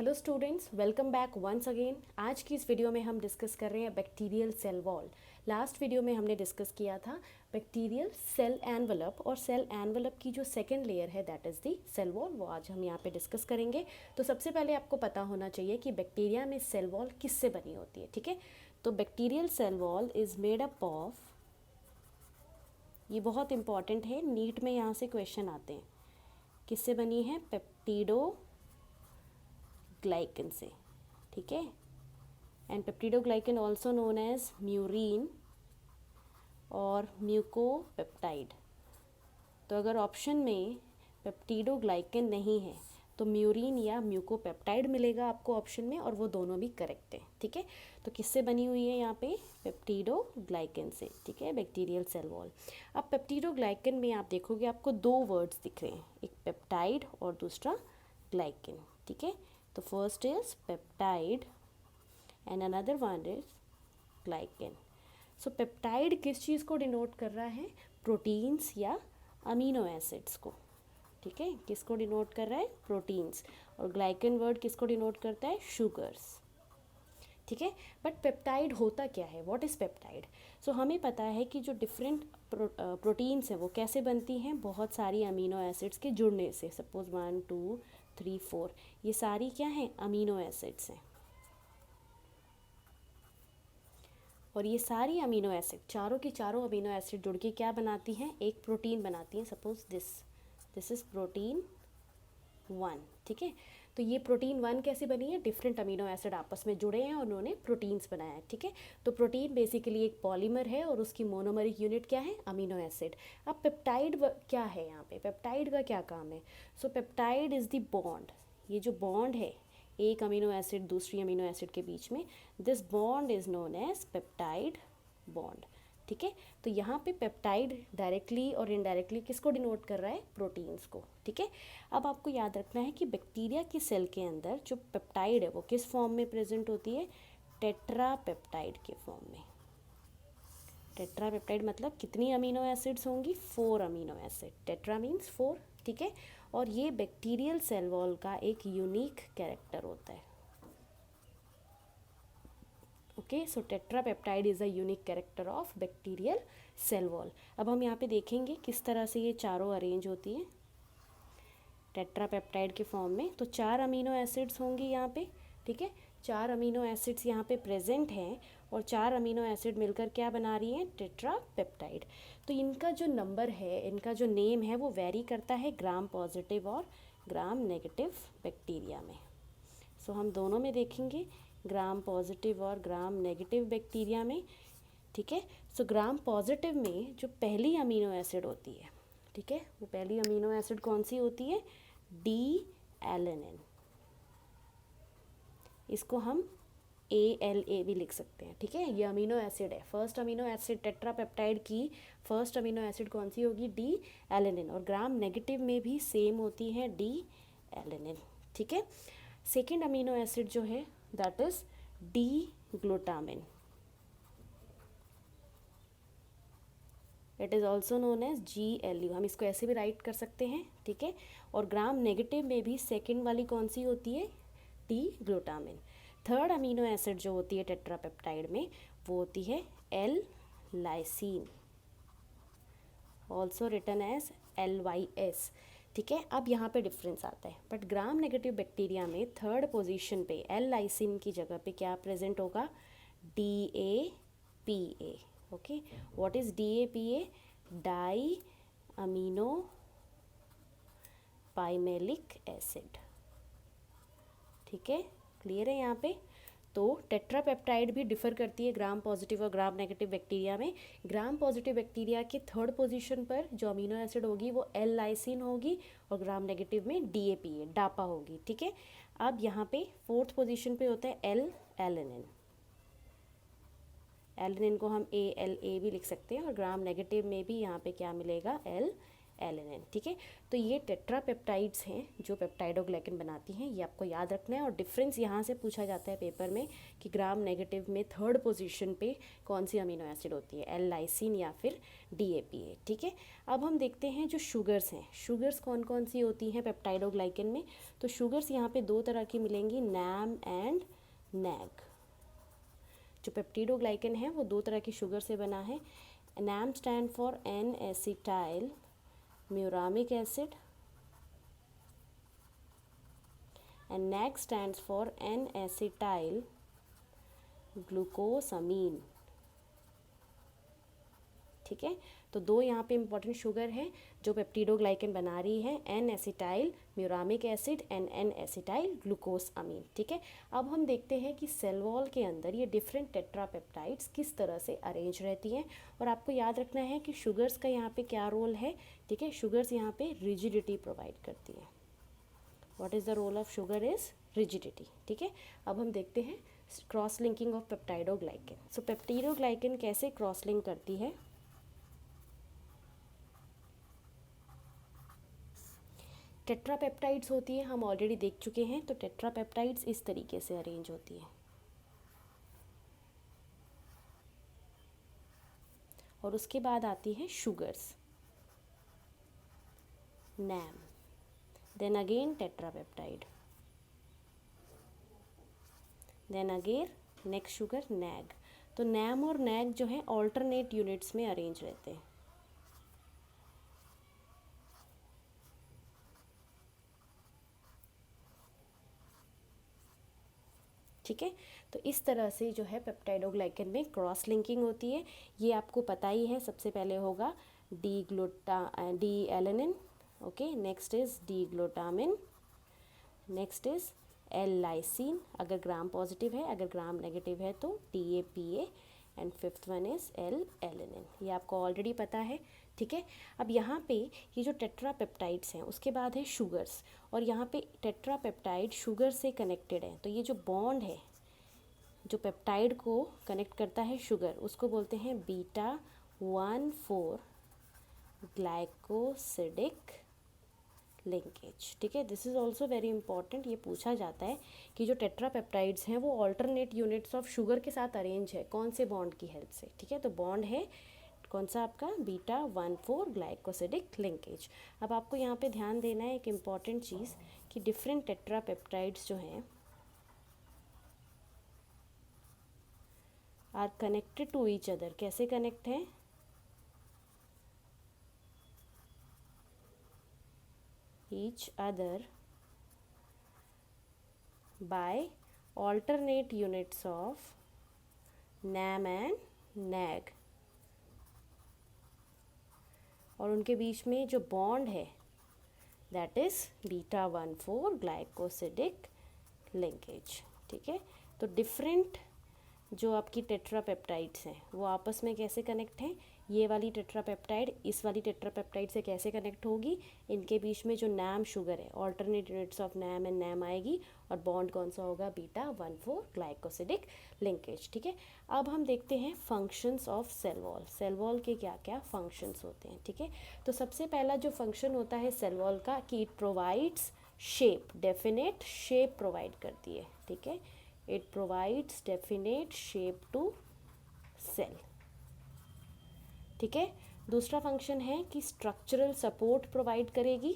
Hello students, welcome back once again. आज की इस वीडियो में हम डिस्कस कर रहे हैं bacterial cell wall. Last video में हमने डिस्कस किया था बैक्टीरियल सेल एनवलप, और सेल एनवलप की जो सेकंड लेयर है that is the cell wall, वो आज हम यहाँ पे डिस्कस करेंगे। तो सबसे पहले आपको पता होना चाहिए कि बैक्टीरिया में सेल वॉल किससे बनी होती है, ठीक है। तो bacterial cell wall is made up of, ये बहुत इंपॉर्टेंट है, नीट में यहाँ से क्वेश्चन आते हैं, किससे बनी है? पेप्टिडो ग्लाइकन से, ठीक है। And peptidoglycan also known as murein और म्यूकोपेप्टाइड। तो अगर ऑप्शन में पेप्टिडोग्लाइकन नहीं है तो म्यूरीन या म्यूकोपेप्टाइड मिलेगा आपको ऑप्शन में, और वो दोनों भी करेक्ट है, ठीक है। तो किससे बनी हुई है यहाँ पे? पेप्टिडोग्लाइकन से, ठीक है, बैक्टीरियल सेल वॉल। अब पेप्टिडोग्लाइकन में आप देखोगे आपको दो वर्ड्स दिख रहे हैं, एक पेप्टाइड और दूसरा ग्लाइकन, ठीक है। तो first is peptide and another one is glycan. So peptide किस चीज़ को डिनोट कर रहा है? प्रोटीन्स या अमीनो एसिड्स को, ठीक है। किसको डिनोट कर रहा है? प्रोटीन्स। और ग्लाइकन वर्ड किसको डिनोट करता है? शुगर्स, ठीक है। बट पेप्टाइड होता क्या है? What is peptide? सो हमें पता है कि जो डिफरेंट प्रोटीन्स हैं वो कैसे बनती हैं? बहुत सारी अमीनो एसिड्स के जुड़ने से। सपोज 1 2 3 4, ये सारी क्या हैं? अमीनो एसिड्स हैं। और ये सारी अमीनो एसिड, चारों की चारों अमीनो एसिड जुड़ के क्या बनाती हैं? एक प्रोटीन बनाती हैं। सपोज दिस इज़ प्रोटीन 1, ठीक है। तो ये प्रोटीन 1 कैसे बनी है? डिफरेंट अमीनो एसिड आपस में जुड़े हैं और उन्होंने प्रोटीन्स बनाया है, ठीक है। तो प्रोटीन बेसिकली एक पॉलीमर है और उसकी मोनोमरिक यूनिट क्या है? Amino acid. अब पेप्टाइड क्या है यहाँ पे? पेप्टाइड का क्या काम है? So peptide is the bond, ये जो बॉन्ड है एक अमीनो एसिड दूसरी अमीनो एसिड के बीच में, this bond is known as peptide bond, ठीक है। तो यहाँ पे पेप्टाइड डायरेक्टली और इनडायरेक्टली किसको डिनोट कर रहा है? प्रोटीन्स को, ठीक है। अब आपको याद रखना है कि बैक्टीरिया की सेल के अंदर जो पेप्टाइड है वो किस फॉर्म में प्रेजेंट होती है? टेट्रा पेप्टाइड के फॉर्म में। टेट्रा पेप्टाइड मतलब कितनी अमीनो एसिड्स होंगी? 4 अमीनो एसिड। टेट्रा मीन्स 4, ठीक है। और ये बैक्टीरियल सेल वॉल का एक यूनिक कैरेक्टर होता है। Okay, so tetra peptide is a unique character of bacterial cell wall. अब हम यहाँ पे देखेंगे किस तरह से ये चारों अरेंज होती हैं टेट्रा पेप्टाइड के फॉर्म में। तो 4 अमीनो एसिड्स होंगी यहाँ पे, ठीक है। 4 अमीनो एसिड्स यहाँ पे प्रेजेंट हैं और 4 अमीनो एसिड मिलकर क्या बना रही हैं? Tetra peptide. तो इनका जो नंबर है, इनका जो नेम है वो वेरी करता है ग्राम पॉजिटिव और ग्राम नेगेटिव बैक्टीरिया में। सो हम दोनों में देखेंगे, ग्राम पॉजिटिव और ग्राम नेगेटिव बैक्टीरिया में, ठीक है। सो ग्राम पॉजिटिव में जो पहली अमीनो एसिड होती है, ठीक है, वो पहली अमीनो एसिड कौन सी होती है? D alanine. इसको हम ALA भी लिख सकते हैं, ठीक है। ये अमीनो एसिड है, first amino acid tetra peptide की फर्स्ट अमीनो एसिड कौन सी होगी? D alanine. और ग्राम नेगेटिव में भी सेम होती है डी एलेनिन, ठीक है। सेकेंड अमीनो एसिड जो है that is D glutamine, it is also known as GLU। हम इसको ऐसे भी राइट कर सकते हैं, ठीक है। और ग्राम नेगेटिव में भी सेकेंड वाली कौन सी होती है? D glutamine. Third amino acid जो होती है टेट्रापेप्टाइड में वो होती है L lysine, also written as LYS, ठीक है। अब यहाँ पे डिफरेंस आता है, बट ग्राम नेगेटिव बैक्टीरिया में थर्ड पोजीशन पे L लाइसिन की जगह पे क्या प्रेजेंट होगा? DAPA। Okay, what is DAPA? Diamino pimelic acid, ठीक है। क्लियर है यहाँ पे? तो टेट्रापेप्टाइड भी डिफर करती है ग्राम पॉजिटिव और ग्राम नेगेटिव बैक्टीरिया में। ग्राम पॉजिटिव बैक्टीरिया के थर्ड पोजीशन पर जो अमीनो एसिड होगी वो L लाइसिन होगी और ग्राम नेगेटिव में DAPA डापा होगी, ठीक है। अब यहाँ पे फोर्थ पोजीशन पे होता है L एलेनिन। एलेनिन को हम ALA भी लिख सकते हैं और ग्राम नेगेटिव में भी यहाँ पे क्या मिलेगा? L alanine. ठीक है, तो ये टेट्रापेप्टाइड्स हैं जो पेप्टाइडोग्लाइकन बनाती हैं, ये आपको याद रखना है। और डिफरेंस यहाँ से पूछा जाता है पेपर में कि ग्राम नेगेटिव में थर्ड पोजीशन पे कौन सी अमीनो एसिड होती है, एल लाइसिन या फिर DAPA। ठीक है, अब हम देखते हैं जो शुगर्स हैं, शुगर्स कौन कौन सी होती हैं पेप्टाइडोग्लाइकन में। तो शुगर्स यहाँ पे दो तरह की मिलेंगी, नैम एंड नैग। जो पेप्टिडोग्लाइकन है वो दो तरह की शुगर से बना है। NAM stand for N acetyl muramic acid and NAG stands for N acetyl glucosamine. ठीक है, तो दो यहाँ पे इंपॉर्टेंट शुगर है जो पेप्टिडोग्लाइकन बना रही है, N acetyl muramic acid and N acetyl glucosamine. ठीक है, अब हम देखते हैं कि सेल वॉल के अंदर ये डिफरेंट टेट्रापेप्टाइड्स किस तरह से अरेंज रहती हैं। और आपको याद रखना है कि शुगर्स का यहाँ पे क्या रोल है। ठीक है, शुगर्स यहाँ पे रिजिडिटी प्रोवाइड करती है। What is the role of sugar is rigidity. ठीक है, अब हम देखते हैं cross linking of peptidoglycan. So peptidoglycan कैसे क्रॉस लिंक करती है। टेट्रापेप्टाइड्स होती है, हम ऑलरेडी देख चुके हैं। तो टेट्रापेप्टाइड्स इस तरीके से अरेंज होती है और उसके बाद आती है sugars, NAM, then again tetrapeptide, then again next sugar NAG. तो नैम और नैग जो है ऑल्टरनेट यूनिट्स में अरेंज रहते हैं। ठीक है, तो इस तरह से जो है पेप्टाइडोग्लाइकन में क्रॉस लिंकिंग होती है। ये आपको पता ही है, सबसे पहले होगा D alanine, okay, next is D glutamine, next is L lysine अगर ग्राम पॉजिटिव है, अगर ग्राम नेगेटिव है तो DAPA and fifth one is L alanine. ये आपको ऑलरेडी पता है। ठीक है, अब यहाँ पे ये जो टेट्रापेप्टाइड्स हैं उसके बाद है शुगर्स, और यहाँ पे टेट्रापेप्टाइड शुगर से कनेक्टेड है। तो ये जो बॉन्ड है जो पेप्टाइड को कनेक्ट करता है शुगर, उसको बोलते हैं β1,4 ग्लाइकोसिडिक लिंकेज। ठीक है, this is also very important. ये पूछा जाता है कि जो टेट्रापेप्टाइड्स हैं वो ऑल्टरनेट यूनिट्स ऑफ शुगर के साथ अरेंज है, कौन से बॉन्ड की हेल्प से। ठीक है, तो बॉन्ड है कौन सा आपका, β1,4 ग्लाइकोसिडिक लिंकेज। अब आपको यहाँ पे ध्यान देना है एक इम्पॉर्टेंट चीज़ कि डिफरेंट टेट्रापेप्टाइड्स जो हैं are connected to each other. कैसे कनेक्ट हैं, each other by alternate units of NAM and NAG, और उनके बीच में जो बॉन्ड है दैट इज़ β1,4 ग्लाइकोसिडिक लिंकेज। ठीक है, तो डिफरेंट जो आपकी टेट्रापेप्टाइड्स हैं वो आपस में कैसे कनेक्ट हैं, ये वाली टेट्रापेप्टाइड इस वाली टेट्रापेप्टाइड से कैसे कनेक्ट होगी, इनके बीच में जो नैम शुगर है alternate units of NAM and NAM आएगी और बॉन्ड कौन सा होगा, β1,4 ग्लाइकोसिडिक लिंकेज। ठीक है, अब हम देखते हैं functions of cell wall. Cell wall के क्या क्या फंक्शंस होते हैं। ठीक है, तो सबसे पहला जो फंक्शन होता है सेल वॉल का कि it provides shape, definite shape provide करती है। ठीक है, it provides definite shape to cell। ठीक है, दूसरा फंक्शन है कि स्ट्रक्चरल सपोर्ट प्रोवाइड करेगी।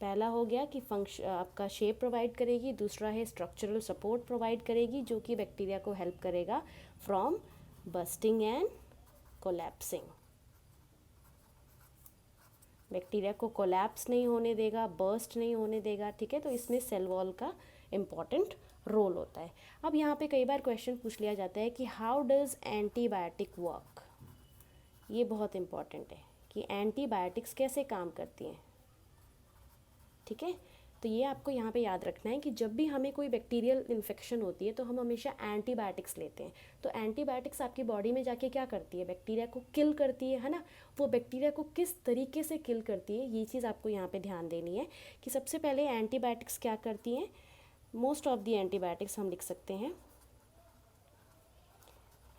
पहला हो गया कि फंक्शन आपका शेप प्रोवाइड करेगी, दूसरा है स्ट्रक्चरल सपोर्ट प्रोवाइड करेगी जो कि बैक्टीरिया को हेल्प करेगा from busting and collapsing. Bacteria को कोलैप्स नहीं होने देगा, बर्स्ट नहीं होने देगा। ठीक है, तो इसमें सेल वॉल का इम्पॉर्टेंट रोल होता है। अब यहाँ पे कई बार क्वेश्चन पूछ लिया जाता है कि हाउ डज एंटीबायोटिक वर्क। ये बहुत इम्पॉर्टेंट है कि एंटीबायोटिक्स कैसे काम करती हैं। ठीक है, तो ये आपको यहाँ पे याद रखना है कि जब भी हमें कोई बैक्टीरियल इन्फेक्शन होती है तो हम हमेशा एंटीबायोटिक्स लेते हैं। तो एंटीबायोटिक्स आपकी बॉडी में जाके क्या करती है, बैक्टीरिया को किल करती है ना। वो बैक्टीरिया को किस तरीके से किल करती है ये चीज़ आपको यहाँ पे ध्यान देनी है कि सबसे पहले एंटीबायोटिक्स क्या करती हैं। मोस्ट ऑफ द एंटीबायोटिक्स हम लिख सकते हैं,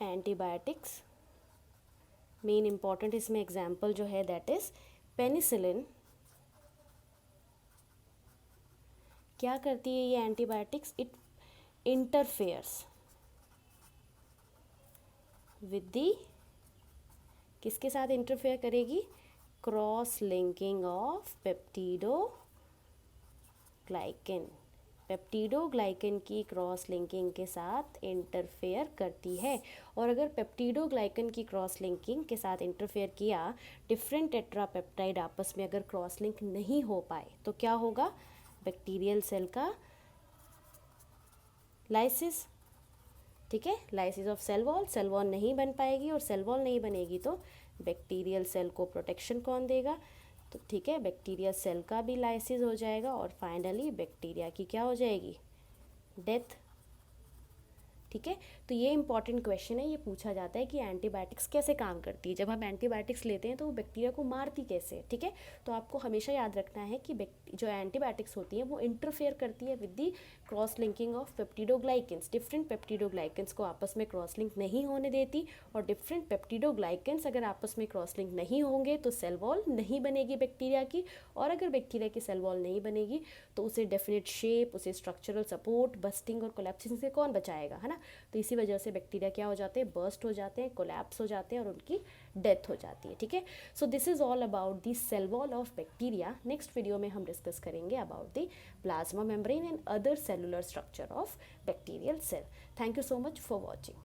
एंटीबायोटिक्स मेन इम्पॉर्टेंट इसमें एग्जाम्पल जो है दैट इज पेनिसिलिन। क्या करती है ये antibiotics? It interferes with the, किसके साथ इंटरफेयर करेगी? Cross linking of peptidoglycan. Peptidoglycan की क्रॉस लिंकिंग के साथ इंटरफेयर करती है। और अगर पेप्टिडोग्लाइकन की क्रॉस लिंकिंग के साथ इंटरफेयर किया, डिफरेंट टेट्रापेप्टाइड आपस में अगर क्रॉस लिंक नहीं हो पाए तो क्या होगा? बैक्टीरियल सेल का लाइसिस। ठीक है, lysis of cell wall, cell wall नहीं बन पाएगी, और सेल वॉल नहीं बनेगी तो बैक्टीरियल सेल को प्रोटेक्शन कौन देगा? तो ठीक है, बैक्टीरियल सेल का भी लाइसिस हो जाएगा, और फाइनली बैक्टीरिया की क्या हो जाएगी? डेथ। ठीक है, तो ये इंपॉर्टेंट क्वेश्चन है, ये पूछा जाता है कि एंटीबायोटिक्स कैसे काम करती है। जब हम एंटीबायोटिक्स लेते हैं तो वो बैक्टीरिया को मारती कैसे है। ठीक है, तो आपको हमेशा याद रखना है कि जो एंटीबायोटिक्स होती हैं वो इंटरफेयर करती है with the cross linking of peptidoglycans. Different peptidoglycans को आपस में क्रॉस लिंक नहीं होने देती, और डिफरेंट पेप्टिडोग्लाइकेंस अगर आपस में क्रॉस लिंक नहीं होंगे तो सेल वॉल नहीं बनेगी बैक्टीरिया की, और अगर बैक्टीरिया की सेल वॉल नहीं बनेगी तो उसे डेफिनेट शेप, उसे स्ट्रक्चरल सपोर्ट, बस्टिंग और कोलैप्सिंग से कौन बचाएगा, है ना। तो इसी वजह से बैक्टीरिया क्या हो जाते हैं? बर्स्ट हो जाते हैं, कोलैप्स हो जाते हैं, और उनकी डेथ हो जाती है। ठीक है, so this is all about the cell wall of bacteria. Next video में हम डिस्कस करेंगे about the plasma membrane and other cellular structure of bacterial cell. Thank you so much for watching.